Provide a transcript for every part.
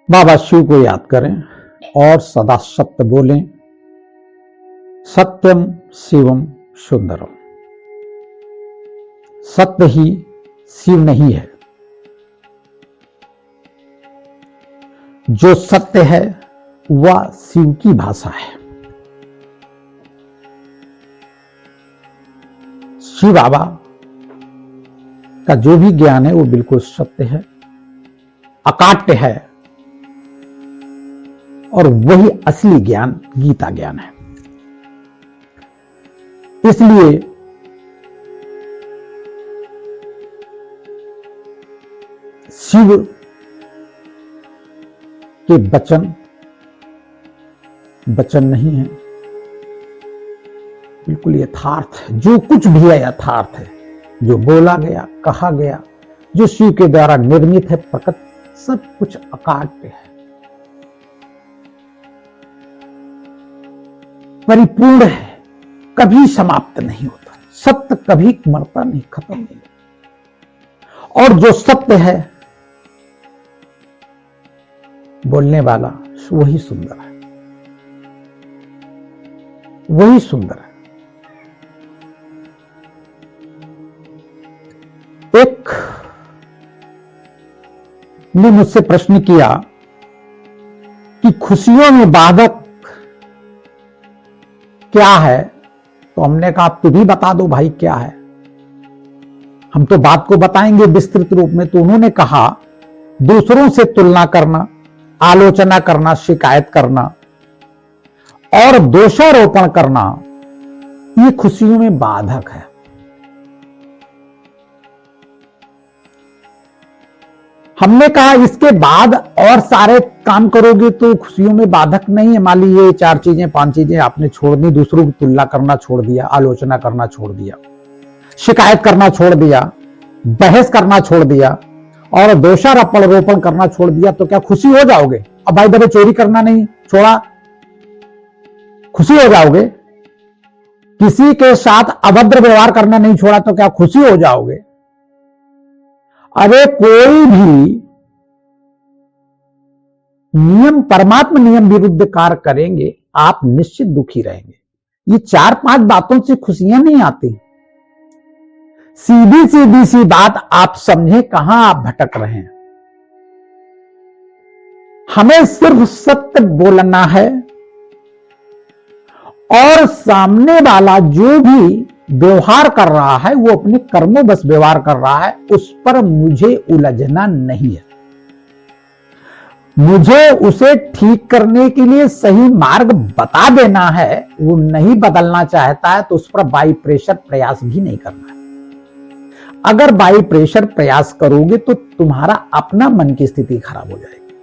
बाबा शिव को याद करें और सदा सत्य बोलें। सत्यम शिवम सुंदरम। सत्य ही शिव नहीं है, जो सत्य है वह शिव की भाषा है। शिव बाबा का जो भी ज्ञान है वो बिल्कुल सत्य है, अकाट्य है, और वही असली ज्ञान गीता ज्ञान है। इसलिए शिव के वचन नहीं है, बिल्कुल यथार्थ है। जो कुछ भी है यथार्थ है, जो बोला गया, कहा गया, जो शिव के द्वारा निर्मित है, प्रकट, सब कुछ अकाट्य है, परिपूर्ण है, कभी समाप्त नहीं होता। सत्य कभी मरता नहीं, खत्म नहीं। और जो सत्य है बोलने वाला वही सुंदर है, वही सुंदर है। एक ने मुझसे प्रश्न किया कि खुशियों में बाधक क्या है, तो हमने कहा आप भी बता दो भाई क्या है। हम तो बात को बताएंगे विस्तृत रूप में। तो उन्होंने कहा दूसरों से तुलना करना, आलोचना करना, शिकायत करना और दोषारोपण करना, ये खुशियों में बाधक है। हमने कहा इसके बाद और सारे काम करोगे तो खुशियों में बाधक नहीं है। मान लीजिए 4 चीजें 5 चीजें आपने छोड़ दी, दूसरों की तुलना करना छोड़ दिया, आलोचना करना छोड़ दिया, शिकायत करना छोड़ दिया, बहस करना छोड़ दिया और दोषारोपण करना छोड़ दिया, तो क्या खुशी हो जाओगे? अब भाई दबे चोरी करना नहीं छोड़ा, खुशी हो जाओगे? किसी के साथ अभद्र व्यवहार करना नहीं छोड़ा, तो क्या खुशी हो जाओगे? अरे कोई भी नियम, परमात्मा नियम विरुद्ध कार्य करेंगे, आप निश्चित दुखी रहेंगे। ये 4-5 बातों से खुशियां नहीं आती। सीधी सीधी सी बात आप समझे, कहां आप भटक रहे हैं। हमें सिर्फ सत्य बोलना है और सामने वाला जो भी व्यवहार कर रहा है वो अपने कर्मों बस व्यवहार कर रहा है, उस पर मुझे उलझना नहीं है। मुझे उसे ठीक करने के लिए सही मार्ग बता देना है। वो नहीं बदलना चाहता है तो उस पर बाई प्रेशर प्रयास भी नहीं करना है। अगर बाई प्रेशर प्रयास करोगे तो तुम्हारा अपना मन की स्थिति खराब हो जाएगी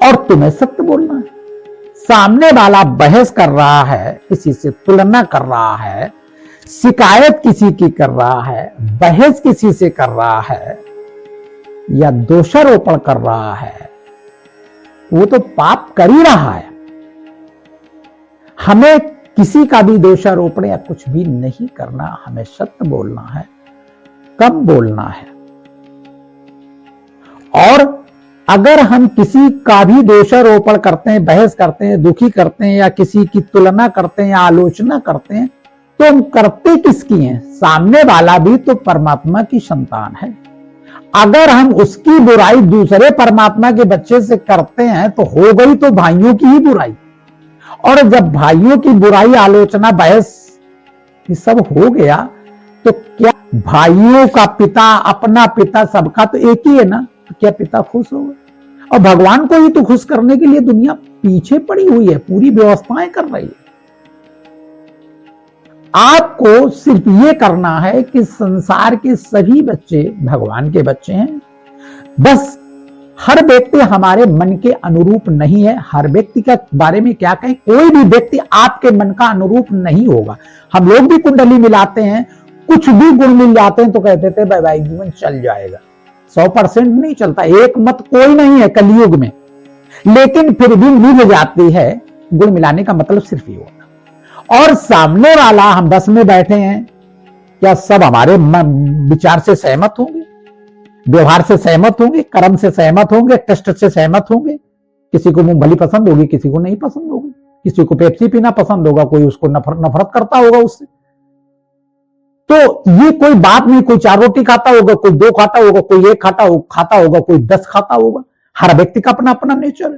और तुम्हें सत्य बोलना है। सामने वाला बहस कर रहा है, किसी से तुलना कर रहा है, शिकायत किसी की कर रहा है, बहस किसी से कर रहा है या दोषारोपण कर रहा है, वो तो पाप कर ही रहा है। हमें किसी का भी दोषारोपण या कुछ भी नहीं करना, हमें सत्य बोलना है, कब बोलना है। और अगर हम किसी का भी दोषारोपण करते हैं, बहस करते हैं, दुखी करते हैं या किसी की तुलना करते हैं या आलोचना करते हैं, तो हम करते किसकी हैं? सामने वाला भी तो परमात्मा की संतान है। अगर हम उसकी बुराई दूसरे परमात्मा के बच्चे से करते हैं तो हो गई तो भाइयों की ही बुराई। और जब भाइयों की बुराई, आलोचना, बहस ये सब हो गया तो क्या भाइयों का पिता, अपना पिता, सबका तो एक ही है ना? तो क्या पिता खुश होगा? और भगवान को ही तो खुश करने के लिए दुनिया पीछे पड़ी हुई है, पूरी व्यवस्थाएं कर रही है। आपको सिर्फ ये करना है कि संसार के सभी बच्चे भगवान के बच्चे हैं। बस हर व्यक्ति हमारे मन के अनुरूप नहीं है। हर व्यक्ति के बारे में क्या कहें, कोई भी व्यक्ति आपके मन का अनुरूप नहीं होगा। हम लोग भी कुंडली मिलाते हैं, कुछ भी गुण मिल जाते हैं तो कहते थे वैवाहिक जीवन चल जाएगा। 100% नहीं चलता, एक मत कोई नहीं है कलयुग में, लेकिन फिर भी मिल जाती है। गुण मिलाने का मतलब सिर्फ ये होगा। और सामने वाला, हम बस में बैठे हैं, क्या सब हमारे विचार से सहमत होंगे? व्यवहार से सहमत होंगे, कर्म से सहमत होंगे, टेस्ट से सहमत होंगे। किसी को मूंगफली पसंद होगी, किसी को नहीं पसंद होगी, किसी को पेप्सी पीना पसंद होगा, कोई उसको नफरत करता होगा उससे। तो ये कोई बात नहीं, कोई 4 रोटी खाता होगा, कोई 2 खाता होगा, कोई 1 खाता होगा, कोई 10 खाता होगा। हर व्यक्ति का अपना अपना नेचर है।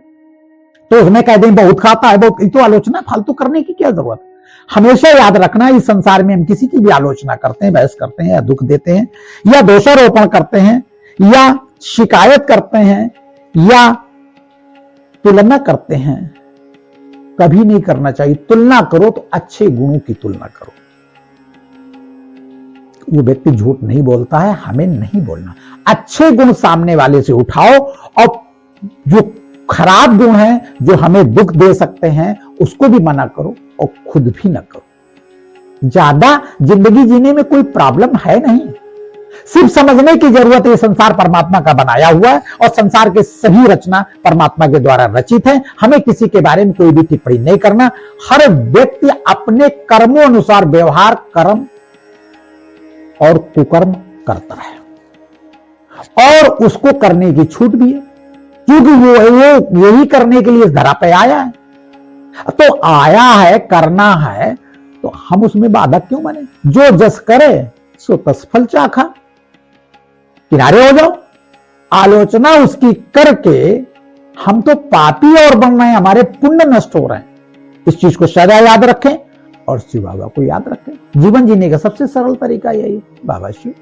तो उसमें कह दें बहुत खाता है, बहुत, तो आलोचना फालतू करने की क्या जरूरत है। हमेशा याद रखना, इस संसार में हम किसी की भी आलोचना करते हैं, बहस करते हैं, या दुख देते हैं, या दोषारोपण करते हैं, या शिकायत करते हैं, या तुलना करते हैं, कभी नहीं करना चाहिए। तुलना करो तो अच्छे गुणों की तुलना करो। वो व्यक्ति झूठ नहीं बोलता है, हमें नहीं बोलना। अच्छे गुण सामने वाले से उठाओ, और जो खराब गुण है, जो हमें दुख दे सकते हैं, उसको भी मना करो और खुद भी ना करो। ज्यादा जिंदगी जीने में कोई प्रॉब्लम है नहीं। सिर्फ समझने की जरूरत है, संसार परमात्मा का बनाया हुआ है और संसार के सभी रचना परमात्मा के द्वारा रचित है। हमें किसी के बारे में कोई भी टिप्पणी नहीं करना। हर व्यक्ति अपने कर्मों अनुसार व्यवहार, कर्म और कुकर्म करता है, और उसको करने की छूट भी है, क्योंकि वो यही करने के लिए इस धरा पे आया है। तो आया है, करना है, तो हम उसमें बाधक क्यों बने। जो जस करे सो तस फल चाखा, किनारे हो जाओ। आलोचना उसकी करके हम तो पापी और बन रहे हैं, हमारे पुण्य नष्ट हो रहे हैं। इस चीज को सदा याद रखें और शिव बाबा को याद रखें। जीवन जीने का सबसे सरल तरीका यही है। बाबा शिव।